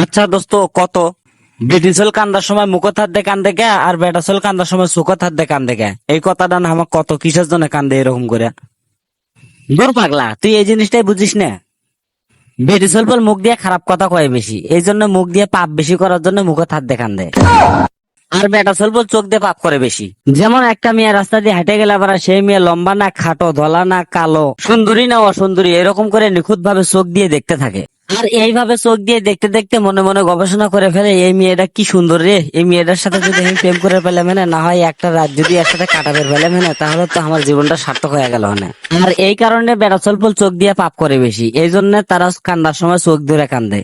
আচ্ছা দোস্ত, কত বেটি ছেলে কান্দার সময় মুখ থাকতে কান্দে কে আর বেটা ছেলে কান্দার সময় সুখ থাকতে কান্দে কে? এই কথাটা না আমার কত কিসের জন্য কান্দে এরকম করে? দূর পাগলা, তুই এই জিনিসটাই বুঝিস না। বেটি ছেলে বল মুখ দিয়ে খারাপ কথা কয় বেশি, এই জন্য মুখ দিয়ে পাপ বেশি করার জন্য মুখ থাকতে কান্দে। আর বেটা ছেলে বল চোখ দিয়ে পাপ করে বেশি। যেমন একটা মেয়ে রাস্তা দিয়ে হেঁটে গেলে আবার সেই মেয়ে লম্বা না খাটো, ধলা না কালো, সুন্দরী না অসুন্দরী, এরকম করে নিখুঁত ভাবে চোখ দিয়ে দেখতে থাকে। আর এইভাবে চোখ দিয়ে দেখতে দেখতে মনে মনে গবেষণা করে ফেলে, এই মেয়েটা কি সুন্দর রে, এই মেয়েটার সাথে যদি আমি প্রেম করে পেলাম না হয় একটা রাত যদি একসাথে কাটাতে পেলাম তাহলে তো আমার জীবনটা সার্থক হয়ে গেল না। আর এই কারণে বেটা চলপল চোখ দিয়ে পাপ করে বেশি, এই জন্য তারা কান্দার সময় চোখ ধরে কান্দে।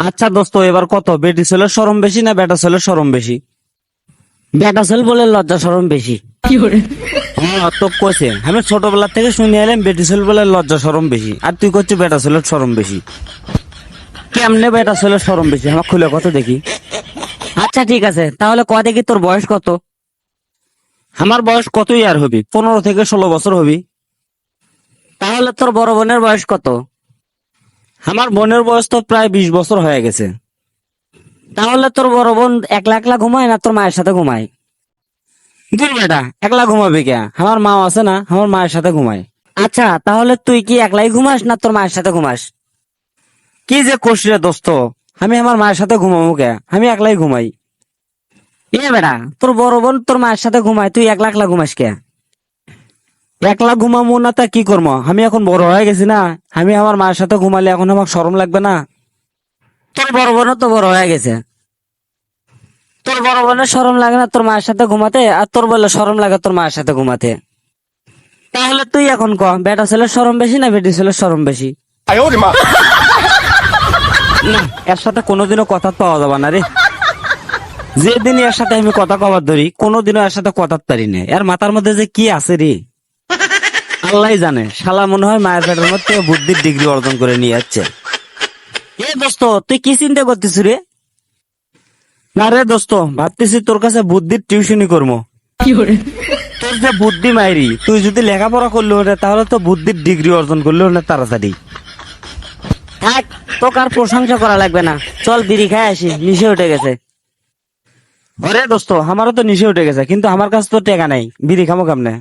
আচ্ছা দোস্ত, এবার কত বেটি ছেলের শরম বেশি না বেটা ছেলের শরম বেশি? বেটা ছেলে বলে লজ্জা শরম বেশি। হ্যাঁ তো কইছে, আমি ছোটবেলা থেকে শুনে এলাম বেটি ছেলে বলে লজ্জা শরম বেশি, আর তুই করছিস বেটা ছেলের শরম বেশি। কেমনে বেটা ছেলের শরম বেশি আমার খুলে কত দেখি। আচ্ছা ঠিক আছে, তাহলে কয় দেখি তোর বয়স কত? আমার বয়স কতই আর হবি, 15 থেকে 16 বছর হবি। তাহলে তোর বড় বোনের বয়স কত? আমার বোনের বয়স তো প্রায় 20 বছর হয়ে গেছে। তাহলে তোর বড় বোন একলা একলা ঘুমায় না তোর মায়ের সাথে ঘুমায়? দূর বেটা, একলা ঘুমাবি কে, আমার মা আছে না, আমার মায়ের সাথে ঘুমায়। আচ্ছা তাহলে তুই কি একলাই ঘুমাস না তোর মায়ের সাথে ঘুমাস? কি যে কোষ রে দোস্ত, আমি আমার মায়ের সাথে ঘুমাবো কে, আমি একলাই ঘুমাই। এ বেটা, তোর বড় বোন তোর মায়ের সাথে ঘুমায়, তুই একলা একলা ঘুমাস কে? একলা ঘুমাবো না তা কি করবো, আমি এখন বড় হয়ে গেছি না, আমি আমার মায়ের সাথে ঘুমালে এখন আমার শরম লাগবে না? তোর বড় বোনও তো বড় হয়ে গেছে, তোর বড় বোনের শরম লাগে না তোর মায়ের সাথে ঘুমাতে, আর তোর বলে শরম লাগে তোর মায়ের সাথে ঘুমাতে। তাহলে তুই এখন ক, বেটা ছেলের শরম বেশি না বেটি ছেলের শরম বেশি? না, এর সাথে কোনোদিনও কথা পাওয়া যাবে না রে। যেদিন এর সাথে আমি কথা কবার ধরি কোনোদিনও এর সাথে কথা পারি না, এর মাথার মধ্যে যে কি আছে রে আল্লাহ জানে। শালা মনে হয় মায়ের পেটের মধ্যে বুদ্ধির ডিগ্রি অর্জন করে নিয়ে যাচ্ছে। এ দোস্ত, তুই কি চিন্তা করতেছিস রে? না রে দোস্ত, ভাবতেছি তোর কাছে বুদ্ধির টিউশনই করবো। তোর যে বুদ্ধি মাইরি, তুই যদি লেখাপড়া করলি হলে তাহলে তো বুদ্ধির ডিগ্রি অর্জন করলি হলে তাড়াতাড়ি। থাক, তোকে আর প্রশংসা করা লাগবে না, চল বিড়ি খাই আসি, নিশে উঠে গেছে। আরে দোস্ত, আমারও তো নিশে উঠে গেছে, কিন্তু আমার কাছে তো টাকা নাই, বিড়ি খামো কেমনে?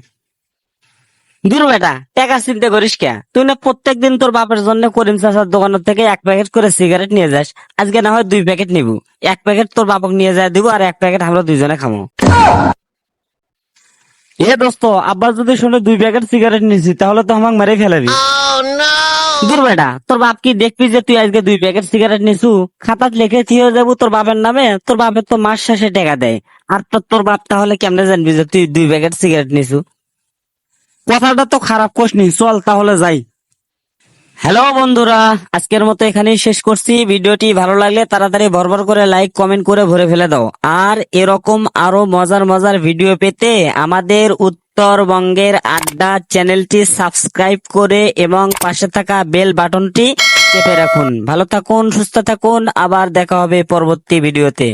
দূর বেটা, টাকা চিন্তা করিস কে, তুই না প্রত্যেকদিন তোর বাপের জন্য করিম চাচার দোকানের থেকে 1 প্যাকেট করে সিগারেট নিয়ে যাস, আজকে না হয় 2 প্যাকেট নিবো। 1 প্যাকেট তোর বাপক নিয়ে যায় দিব, আর 1 প্যাকেট আমরা দুইজনে খামো। এ দোস্ত, আব্বা যদি শুনে 2 প্যাকেট সিগারেট নিয়েছি তাহলে তো আমাকে মেরে ফেলাবি। দূর বেটা, তোর বাপ কি দেখবি যে তুই আজকে 2 প্যাকেট সিগারেট নিছু, খাতাত লিখে থিয়ে যাবো তোর বাপের নামে, তোর বাপের তো মাস শেষে টাকা দেয়। আর তোর বাপ তাহলে কেমনে জানবি যে তুই 2 প্যাকেট সিগারেট নিছু? কথাটা তো খারাপ কোসনি, চল তাহলে যাই। হ্যালো বন্ধুরা, আজকের মতো এখানেই শেষ করছি। ভিডিওটি ভালো লাগলে তাড়াতাড়ি ভরভর করে লাইক কমেন্ট করে ভরে ফেলে দাও। আর এরকম আরো মজার মজার ভিডিও পেতে আমাদের উত্তরবঙ্গের আড্ডা চ্যানেলটি সাবস্ক্রাইব করে এবং পাশে থাকা বেল বাটনটি চেপে রাখুন। ভালো থাকুন, সুস্থ থাকুন, আবার দেখা হবে পরবর্তী ভিডিওতে।